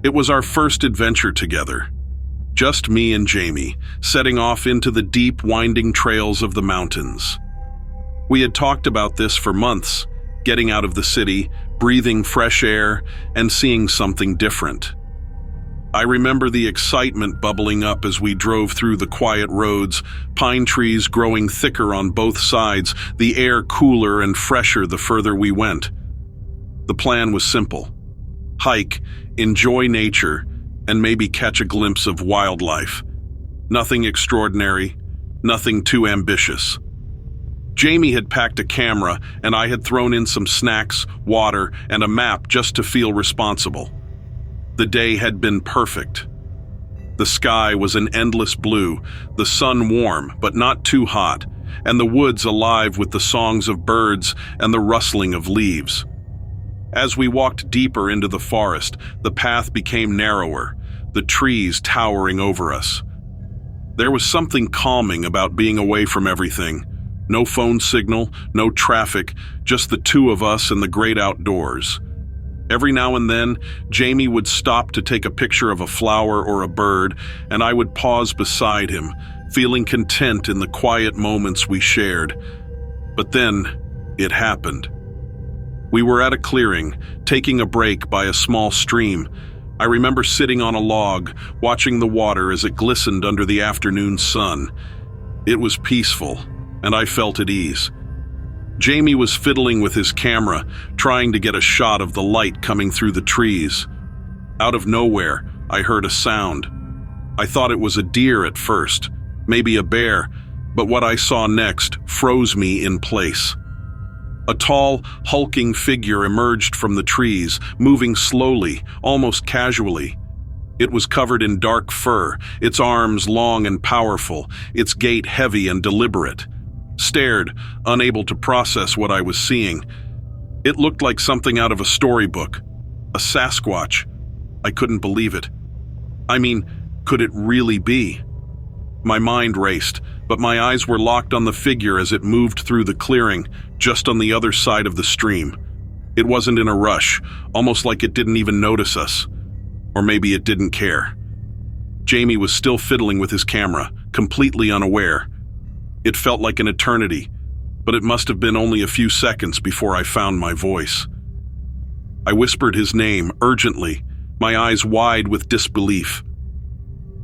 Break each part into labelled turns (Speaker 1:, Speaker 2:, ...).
Speaker 1: It was our first adventure together. Just me and Jamie, setting off into the deep, winding trails of the mountains. We had talked about this for months, getting out of the city, breathing fresh air, and seeing something different. I remember the excitement bubbling up as we drove through the quiet roads, pine trees growing thicker on both sides, the air cooler and fresher the further we went. The plan was simple: hike, enjoy nature, and maybe catch a glimpse of wildlife. Nothing extraordinary, nothing too ambitious. Jamie had packed a camera, and I had thrown in some snacks, water, and a map just to feel responsible. The day had been perfect. The sky was an endless blue, the sun warm but not too hot, and the woods alive with the songs of birds and the rustling of leaves. As we walked deeper into the forest, the path became narrower, the trees towering over us. There was something calming about being away from everything. No phone signal, no traffic, just the two of us in the great outdoors. Every now and then, Jamie would stop to take a picture of a flower or a bird, and I would pause beside him, feeling content in the quiet moments we shared. But then, it happened. We were at a clearing, taking a break by a small stream. I remember sitting on a log, watching the water as it glistened under the afternoon sun. It was peaceful, and I felt at ease. Jamie was fiddling with his camera, trying to get a shot of the light coming through the trees. Out of nowhere, I heard a sound. I thought it was a deer at first, maybe a bear, but what I saw next froze me in place. A tall, hulking figure emerged from the trees, moving slowly, almost casually. It was covered in dark fur, its arms long and powerful, its gait heavy and deliberate. Stared, unable to process what I was seeing. It looked like something out of a storybook. A Sasquatch. I couldn't believe it. I mean, could it really be? My mind raced, but my eyes were locked on the figure as it moved through the clearing, just on the other side of the stream. It wasn't in a rush, almost like it didn't even notice us. Or maybe it didn't care. Jamie was still fiddling with his camera, completely unaware. It felt like an eternity, but it must have been only a few seconds before I found my voice. I whispered his name urgently, my eyes wide with disbelief.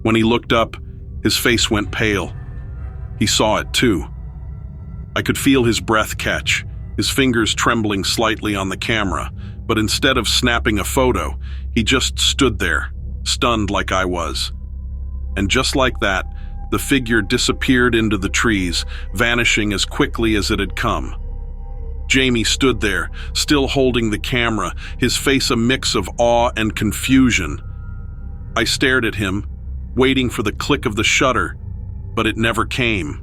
Speaker 1: When he looked up, his face went pale. He saw it too. I could feel his breath catch, his fingers trembling slightly on the camera, but instead of snapping a photo, he just stood there, stunned like I was. And just like that, the figure disappeared into the trees, vanishing as quickly as it had come. Jamie stood there, still holding the camera, his face a mix of awe and confusion. I stared at him, waiting for the click of the shutter, but it never came.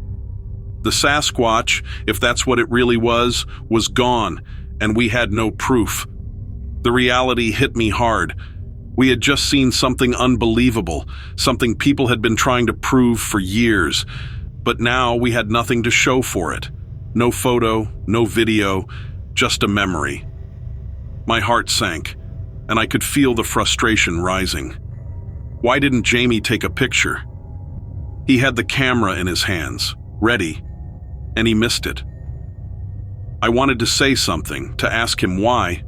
Speaker 1: The Sasquatch, if that's what it really was gone, and we had no proof. The reality hit me hard. We had just seen something unbelievable, something people had been trying to prove for years, but now we had nothing to show for it. No photo, no video, just a memory. My heart sank, and I could feel the frustration rising. Why didn't Jamie take a picture? He had the camera in his hands, ready, and he missed it. I wanted to say something, to ask him why,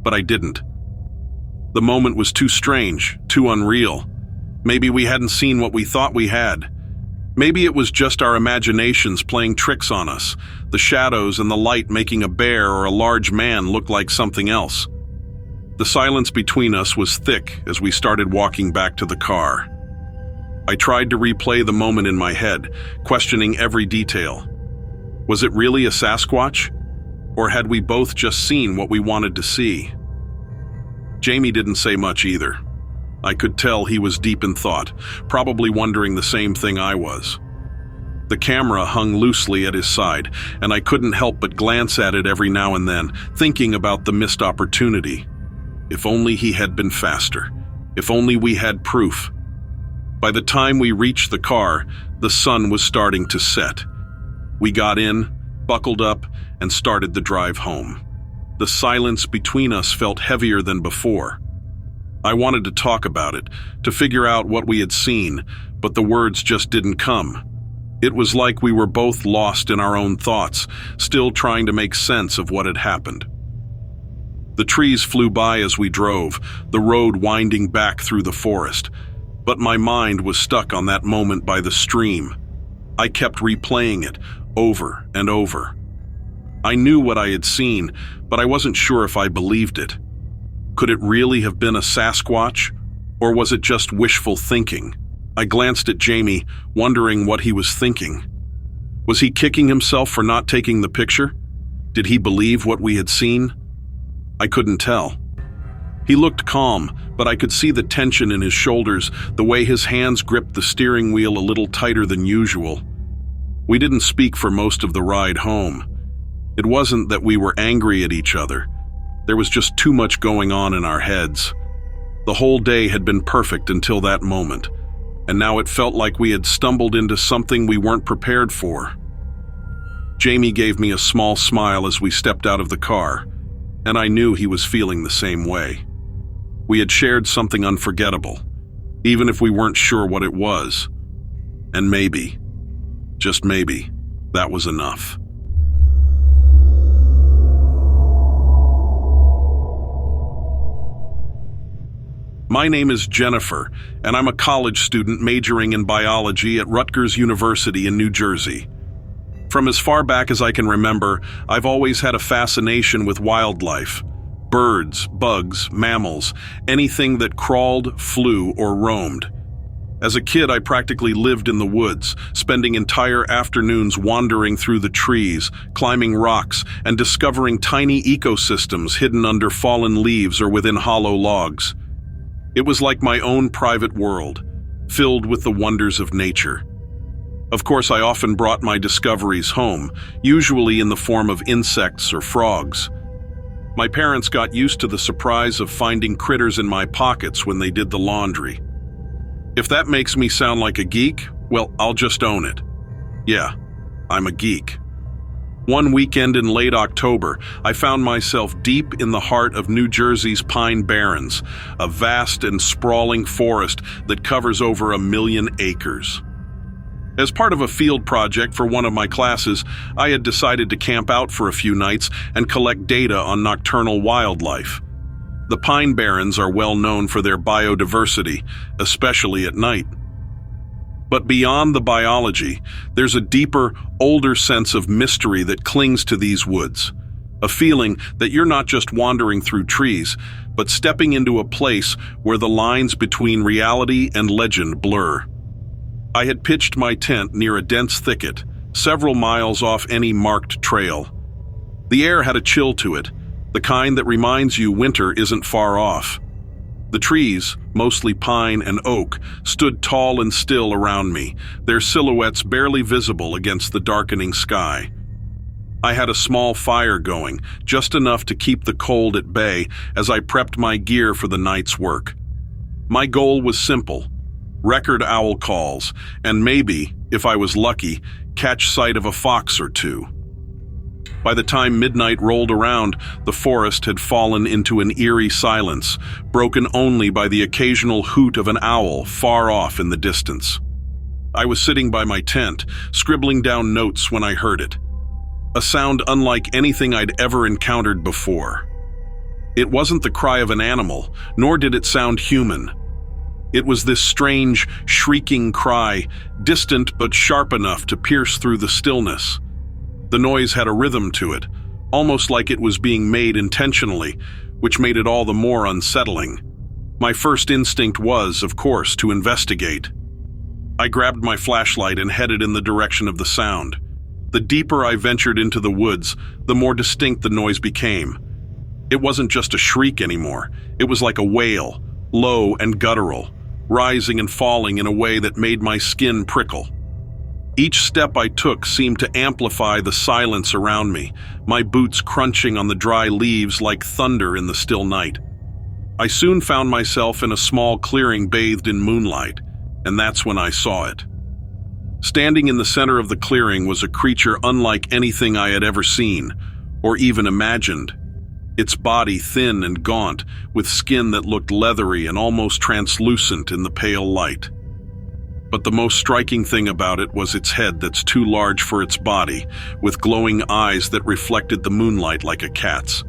Speaker 1: but I didn't. The moment was too strange, too unreal. Maybe we hadn't seen what we thought we had. Maybe it was just our imaginations playing tricks on us, the shadows and the light making a bear or a large man look like something else. The silence between us was thick as we started walking back to the car. I tried to replay the moment in my head, questioning every detail. Was it really a Sasquatch? Or had we both just seen what we wanted to see? Jamie didn't say much either. I could tell he was deep in thought, probably wondering the same thing I was. The camera hung loosely at his side, and I couldn't help but glance at it every now and then, thinking about the missed opportunity. If only he had been faster. If only we had proof. By the time we reached the car, the sun was starting to set. We got in, buckled up, and started the drive home. The silence between us felt heavier than before. I wanted to talk about it, to figure out what we had seen, but the words just didn't come. It was like we were both lost in our own thoughts, still trying to make sense of what had happened. The trees flew by as we drove, the road winding back through the forest, but my mind was stuck on that moment by the stream. I kept replaying it over and over. I knew what I had seen, but I wasn't sure if I believed it. Could it really have been a Sasquatch, or was it just wishful thinking? I glanced at Jamie, wondering what he was thinking. Was he kicking himself for not taking the picture? Did he believe what we had seen? I couldn't tell. He looked calm, but I could see the tension in his shoulders, the way his hands gripped the steering wheel a little tighter than usual. We didn't speak for most of the ride home. It wasn't that we were angry at each other. There was just too much going on in our heads. The whole day had been perfect until that moment, and now it felt like we had stumbled into something we weren't prepared for. Jamie gave me a small smile as we stepped out of the car, and I knew he was feeling the same way. We had shared something unforgettable, even if we weren't sure what it was. And maybe, just maybe, that was enough. My name is Jennifer, and I'm a college student majoring in biology at Rutgers University in New Jersey. From as far back as I can remember, I've always had a fascination with wildlife. Birds, bugs, mammals, anything that crawled, flew, or roamed. As a kid, I practically lived in the woods, spending entire afternoons wandering through the trees, climbing rocks, and discovering tiny ecosystems hidden under fallen leaves or within hollow logs. It was like my own private world, filled with the wonders of nature. Of course, I often brought my discoveries home, usually in the form of insects or frogs. My parents got used to the surprise of finding critters in my pockets when they did the laundry. If that makes me sound like a geek, well, I'll just own it. Yeah, I'm a geek. One weekend in late October, I found myself deep in the heart of New Jersey's Pine Barrens, a vast and sprawling forest that covers over 1 million acres. As part of a field project for one of my classes, I had decided to camp out for a few nights and collect data on nocturnal wildlife. The Pine Barrens are well known for their biodiversity, especially at night. But beyond the biology, there's a deeper, older sense of mystery that clings to these woods. A feeling that you're not just wandering through trees, but stepping into a place where the lines between reality and legend blur. I had pitched my tent near a dense thicket, several miles off any marked trail. The air had a chill to it, the kind that reminds you winter isn't far off. The trees, mostly pine and oak, stood tall and still around me, their silhouettes barely visible against the darkening sky. I had a small fire going, just enough to keep the cold at bay as I prepped my gear for the night's work. My goal was simple: record owl calls, and maybe, if I was lucky, catch sight of a fox or two. By the time midnight rolled around, the forest had fallen into an eerie silence, broken only by the occasional hoot of an owl far off in the distance. I was sitting by my tent, scribbling down notes when I heard it. A sound unlike anything I'd ever encountered before. It wasn't the cry of an animal, nor did it sound human. It was this strange, shrieking cry, distant but sharp enough to pierce through the stillness. The noise had a rhythm to it, almost like it was being made intentionally, which made it all the more unsettling. My first instinct was, of course, to investigate. I grabbed my flashlight and headed in the direction of the sound. The deeper I ventured into the woods, the more distinct the noise became. It wasn't just a shriek anymore. It was like a wail, low and guttural, rising and falling in a way that made my skin prickle. Each step I took seemed to amplify the silence around me, my boots crunching on the dry leaves like thunder in the still night. I soon found myself in a small clearing bathed in moonlight, and that's when I saw it. Standing in the center of the clearing was a creature unlike anything I had ever seen, or even imagined. its body thin and gaunt, with skin that looked leathery and almost translucent in the pale light. But the most striking thing about it was its head that's too large for its body, with glowing eyes that reflected the moonlight like a cat's.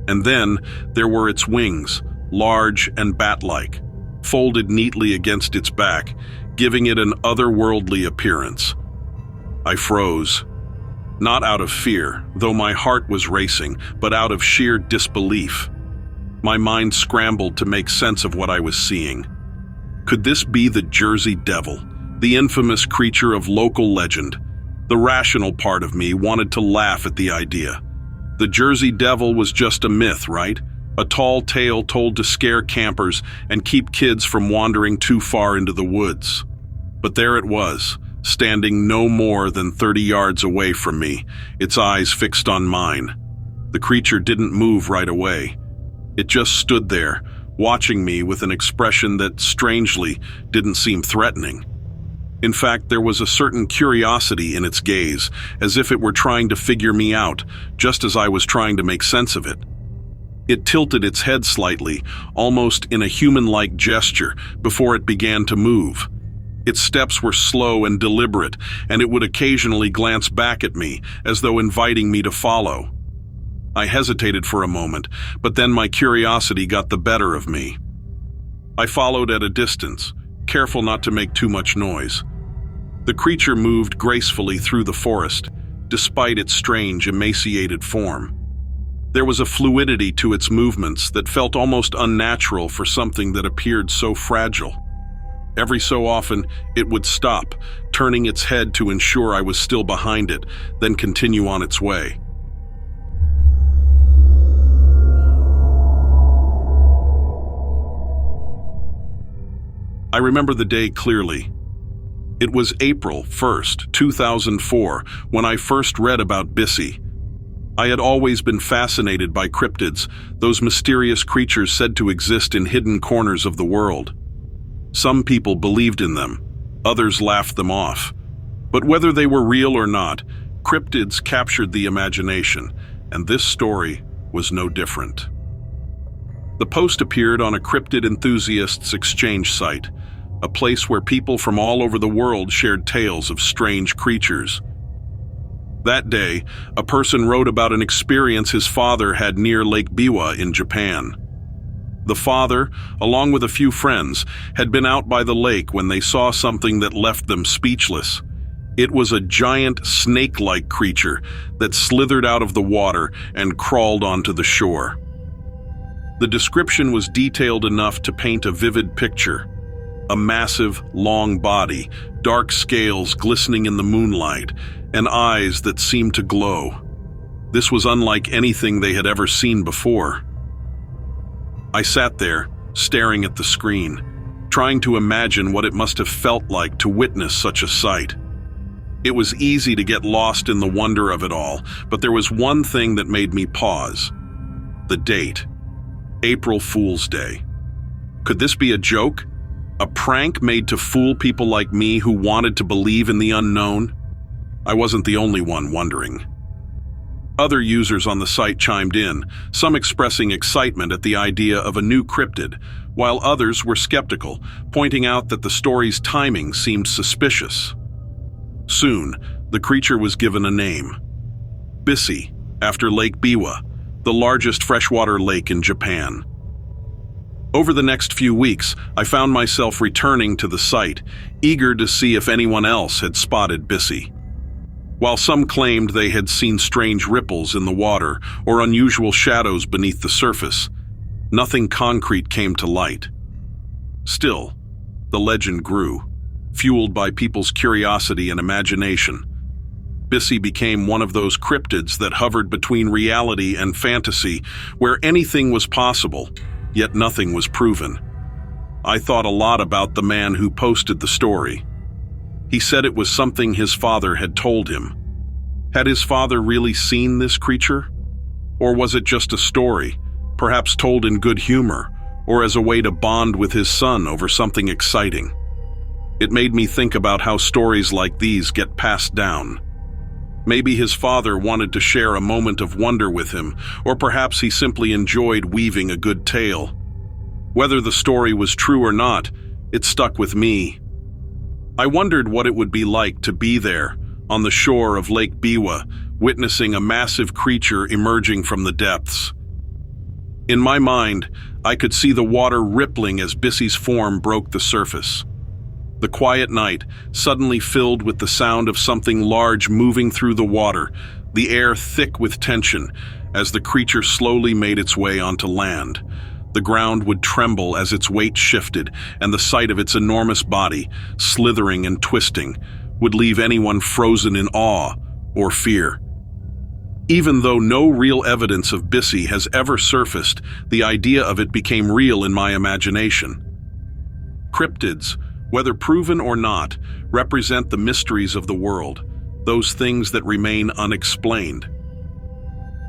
Speaker 1: And then there were its wings, large and bat-like, folded neatly against its back, giving it an otherworldly appearance. I froze. Not out of fear, though my heart was racing, but out of sheer disbelief. My mind scrambled to make sense of what I was seeing. Could this be the Jersey Devil, the infamous creature of local legend? The rational part of me wanted to laugh at the idea. The Jersey Devil was just a myth, right? A tall tale told to scare campers and keep kids from wandering too far into the woods. But there it was, standing no more than 30 yards away from me, its eyes fixed on mine. The creature didn't move right away. It just stood there, watching me with an expression that, strangely, didn't seem threatening. In fact, there was a certain curiosity in its gaze, as if it were trying to figure me out, just as I was trying to make sense of it. It tilted its head slightly, almost in a human-like gesture, before it began to move. Its steps were slow and deliberate, and it would occasionally glance back at me, as though inviting me to follow. I hesitated for a moment, but then my curiosity got the better of me. I followed at a distance, careful not to make too much noise. The creature moved gracefully through the forest, despite its strange, emaciated form. There was a fluidity to its movements that felt almost unnatural for something that appeared so fragile. Every so often, it would stop, turning its head to ensure I was still behind it, then continue on its way. I remember the day clearly. It was April 1st, 2004, when I first read about Bissy. I had always been fascinated by cryptids, those mysterious creatures said to exist in hidden corners of the world. Some people believed in them, others laughed them off. But whether they were real or not, cryptids captured the imagination, and this story was no different. The post appeared on a cryptid enthusiasts exchange site, a place where people from all over the world shared tales of strange creatures. That day, a person wrote about an experience his father had near Lake Biwa in Japan. The father, along with a few friends, had been out by the lake when they saw something that left them speechless. It was a giant snake-like creature that slithered out of the water and crawled onto the shore. The description was detailed enough to paint a vivid picture. A massive, long body, dark scales glistening in the moonlight, and eyes that seemed to glow. This was unlike anything they had ever seen before. I sat there, staring at the screen, trying to imagine what it must have felt like to witness such a sight. It was easy to get lost in the wonder of it all, but there was one thing that made me pause. The date. April Fool's Day. Could this be a joke? A prank made to fool people like me who wanted to believe in the unknown? I wasn't the only one wondering. Other users on the site chimed in, some expressing excitement at the idea of a new cryptid, while others were skeptical, pointing out that the story's timing seemed suspicious. Soon, the creature was given a name. Bissy, after Lake Biwa, the largest freshwater lake in Japan. Over the next few weeks, I found myself returning to the site, eager to see if anyone else had spotted Bissy. While some claimed they had seen strange ripples in the water or unusual shadows beneath the surface, nothing concrete came to light. Still, the legend grew, fueled by people's curiosity and imagination. Bissy became one of those cryptids that hovered between reality and fantasy, where anything was possible, yet nothing was proven. I thought a lot about the man who posted the story. He said it was something his father had told him. Had his father really seen this creature? Or was it just a story, perhaps told in good humor, or as a way to bond with his son over something exciting? It made me think about how stories like these get passed down. Maybe his father wanted to share a moment of wonder with him, or perhaps he simply enjoyed weaving a good tale. Whether the story was true or not, it stuck with me. I wondered what it would be like to be there, on the shore of Lake Biwa, witnessing a massive creature emerging from the depths. In my mind, I could see the water rippling as Bissy's form broke the surface. The quiet night suddenly filled with the sound of something large moving through the water, the air thick with tension as the creature slowly made its way onto land. The ground would tremble as its weight shifted, and the sight of its enormous body, slithering and twisting, would leave anyone frozen in awe or fear. Even though no real evidence of Bissy has ever surfaced, the idea of it became real in my imagination. Cryptids, whether proven or not, represent the mysteries of the world, those things that remain unexplained.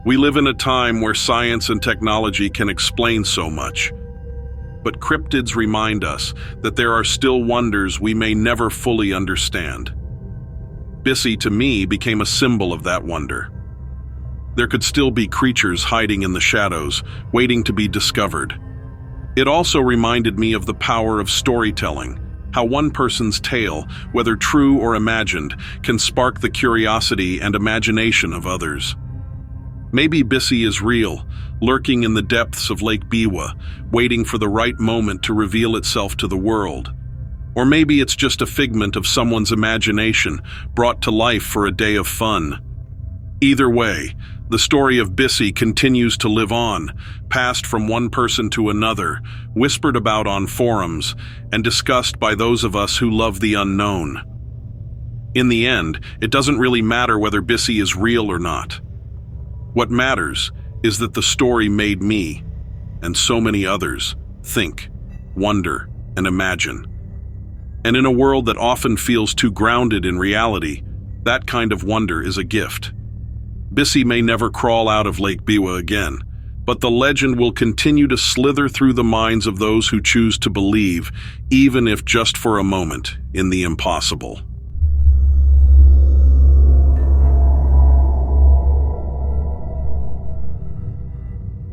Speaker 1: We live in a time where science and technology can explain so much, but cryptids remind us that there are still wonders we may never fully understand. Bissy, to me, became a symbol of that wonder. There could still be creatures hiding in the shadows, waiting to be discovered. It also reminded me of the power of storytelling, how one person's tale, whether true or imagined, can spark the curiosity and imagination of others. Maybe Bissy is real, lurking in the depths of Lake Biwa, waiting for the right moment to reveal itself to the world. Or maybe it's just a figment of someone's imagination, brought to life for a day of fun. Either way, the story of Bissy continues to live on, passed from one person to another, whispered about on forums, and discussed by those of us who love the unknown. In the end, it doesn't really matter whether Bissy is real or not. What matters is that the story made me, and so many others, think, wonder, and imagine. And in a world that often feels too grounded in reality, that kind of wonder is a gift. Bissy may never crawl out of Lake Biwa again, but the legend will continue to slither through the minds of those who choose to believe, even if just for a moment, in the impossible.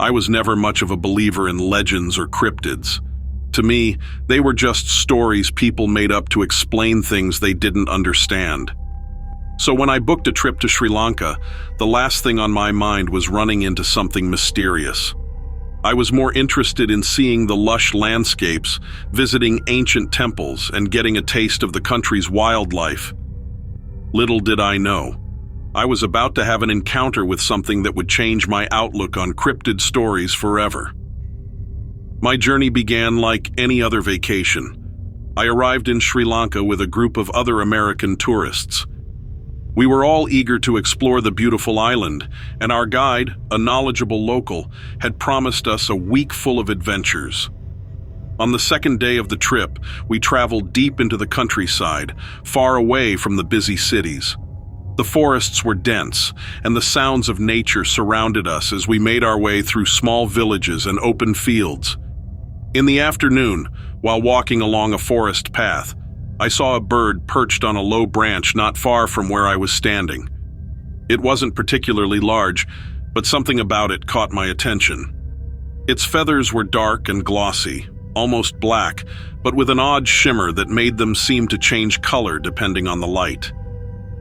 Speaker 1: I was never much of a believer in legends or cryptids. To me, they were just stories people made up to explain things they didn't understand. So when I booked a trip to Sri Lanka, the last thing on my mind was running into something mysterious. I was more interested in seeing the lush landscapes, visiting ancient temples, and getting a taste of the country's wildlife. Little did I know, I was about to have an encounter with something that would change my outlook on cryptid stories forever. My journey began like any other vacation. I arrived in Sri Lanka with a group of other American tourists. We were all eager to explore the beautiful island, and our guide, a knowledgeable local, had promised us a week full of adventures. On the second day of the trip, we traveled deep into the countryside, far away from the busy cities. The forests were dense, and the sounds of nature surrounded us as we made our way through small villages and open fields. In the afternoon, while walking along a forest path, I saw a bird perched on a low branch not far from where I was standing. It wasn't particularly large, but something about it caught my attention. Its feathers were dark and glossy, almost black, but with an odd shimmer that made them seem to change color depending on the light.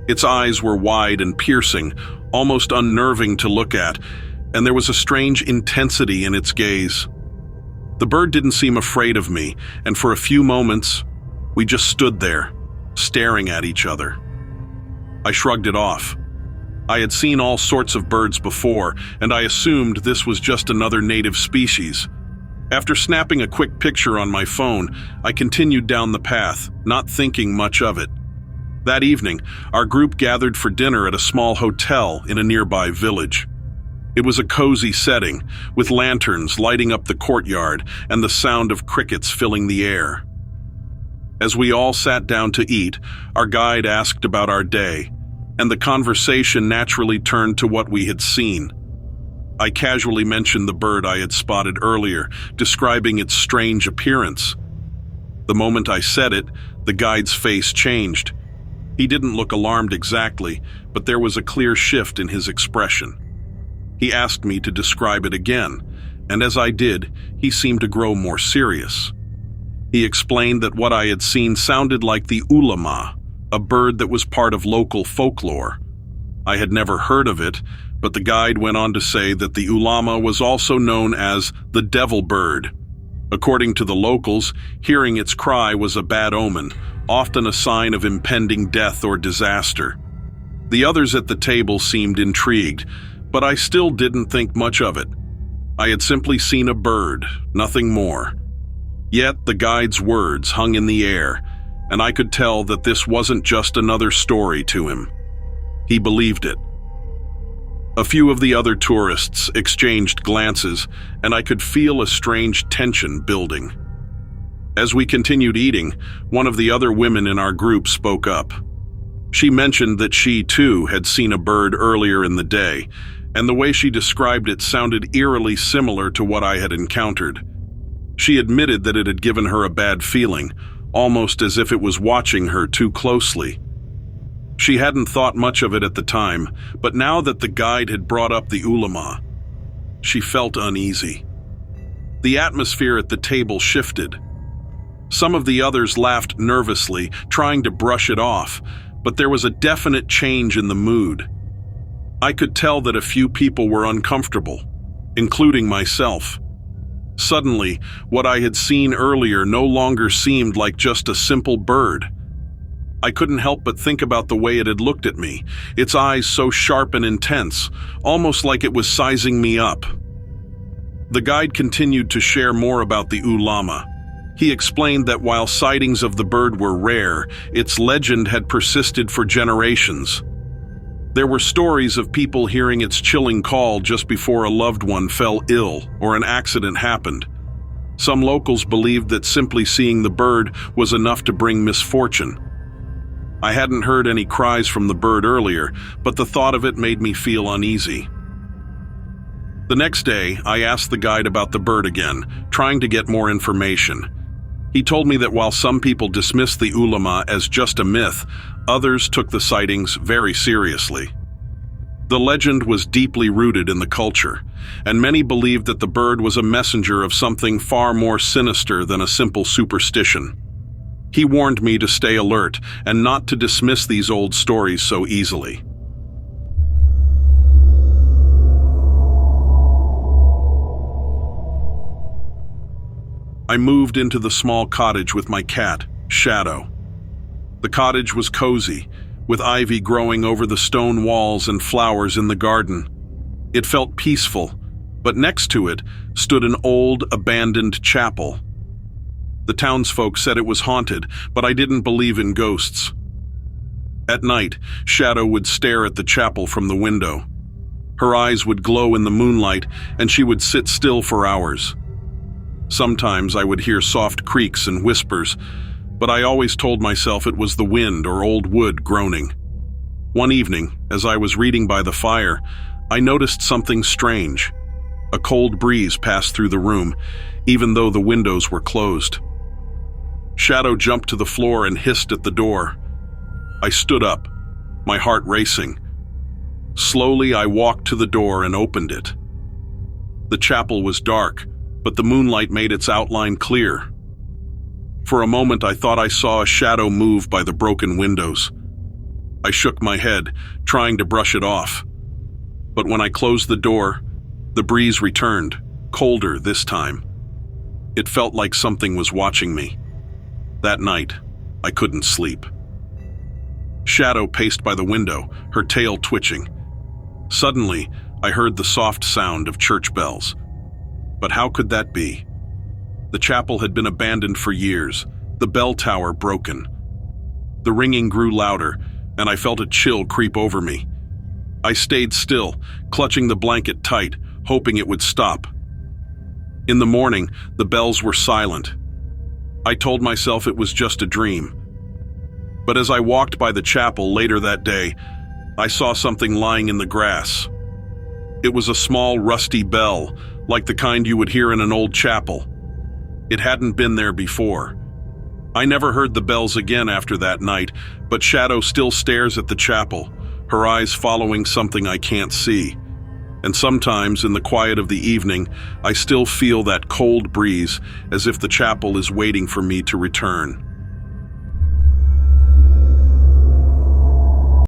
Speaker 1: Its eyes were wide and piercing, almost unnerving to look at, and there was a strange intensity in its gaze. The bird didn't seem afraid of me, and for a few moments, we just stood there, staring at each other. I shrugged it off. I had seen all sorts of birds before, and I assumed this was just another native species. After snapping a quick picture on my phone, I continued down the path, not thinking much of it. That evening, our group gathered for dinner at a small hotel in a nearby village. It was a cozy setting, with lanterns lighting up the courtyard and the sound of crickets filling the air. As we all sat down to eat, our guide asked about our day, and the conversation naturally turned to what we had seen. I casually mentioned the bird I had spotted earlier, describing its strange appearance. The moment I said it, the guide's face changed. He didn't look alarmed exactly, but there was a clear shift in his expression. He asked me to describe it again, and as I did, he seemed to grow more serious. He explained that what I had seen sounded like the ulama, a bird that was part of local folklore. I had never heard of it, but the guide went on to say that the ulama was also known as the devil bird. According to the locals, hearing its cry was a bad omen, often a sign of impending death or disaster. The others at the table seemed intrigued, but I still didn't think much of it. I had simply seen a bird, nothing more. Yet the guide's words hung in the air, and I could tell that this wasn't just another story to him. He believed it. A few of the other tourists exchanged glances, and I could feel a strange tension building. As we continued eating, one of the other women in our group spoke up. She mentioned that she, too, had seen a bird earlier in the day, and the way she described it sounded eerily similar to what I had encountered. She admitted that it had given her a bad feeling, almost as if it was watching her too closely. She hadn't thought much of it at the time, but now that the guide had brought up the ulama, she felt uneasy. The atmosphere at the table shifted. Some of the others laughed nervously, trying to brush it off, but there was a definite change in the mood. I could tell that a few people were uncomfortable, including myself. Suddenly, what I had seen earlier no longer seemed like just a simple bird. I couldn't help but think about the way it had looked at me, its eyes so sharp and intense, almost like it was sizing me up. The guide continued to share more about the ulama. He explained that while sightings of the bird were rare, its legend had persisted for generations. There were stories of people hearing its chilling call just before a loved one fell ill or an accident happened. Some locals believed that simply seeing the bird was enough to bring misfortune. I hadn't heard any cries from the bird earlier, but the thought of it made me feel uneasy. The next day, I asked the guide about the bird again, trying to get more information. He told me that while some people dismissed the ulama as just a myth, others took the sightings very seriously. The legend was deeply rooted in the culture, and many believed that the bird was a messenger of something far more sinister than a simple superstition. He warned me to stay alert and not to dismiss these old stories so easily. I moved into the small cottage with my cat, Shadow. The cottage was cozy, with ivy growing over the stone walls and flowers in the garden. It felt peaceful, but next to it stood an old, abandoned chapel. The townsfolk said it was haunted, but I didn't believe in ghosts. At night, Shadow would stare at the chapel from the window. Her eyes would glow in the moonlight, and she would sit still for hours. Sometimes I would hear soft creaks and whispers, but I always told myself it was the wind or old wood groaning. One evening, as I was reading by the fire, I noticed something strange. A cold breeze passed through the room, even though the windows were closed. Shadow jumped to the floor and hissed at the door. I stood up, my heart racing. Slowly, I walked to the door and opened it. The chapel was dark, but the moonlight made its outline clear. For a moment, I thought I saw a shadow move by the broken windows. I shook my head, trying to brush it off. But when I closed the door, the breeze returned, colder this time. It felt like something was watching me. That night, I couldn't sleep. Shadow paced by the window, her tail twitching. Suddenly, I heard the soft sound of church bells. But how could that be? The chapel had been abandoned for years, the bell tower broken. The ringing grew louder, and I felt a chill creep over me. I stayed still, clutching the blanket tight, hoping it would stop. In the morning, the bells were silent. I told myself it was just a dream. But as I walked by the chapel later that day, I saw something lying in the grass. It was a small, rusty bell, like the kind you would hear in an old chapel. It hadn't been there before. I never heard the bells again after that night, but Shadow still stares at the chapel, her eyes following something I can't see. And sometimes, in the quiet of the evening, I still feel that cold breeze, as if the chapel is waiting for me to return.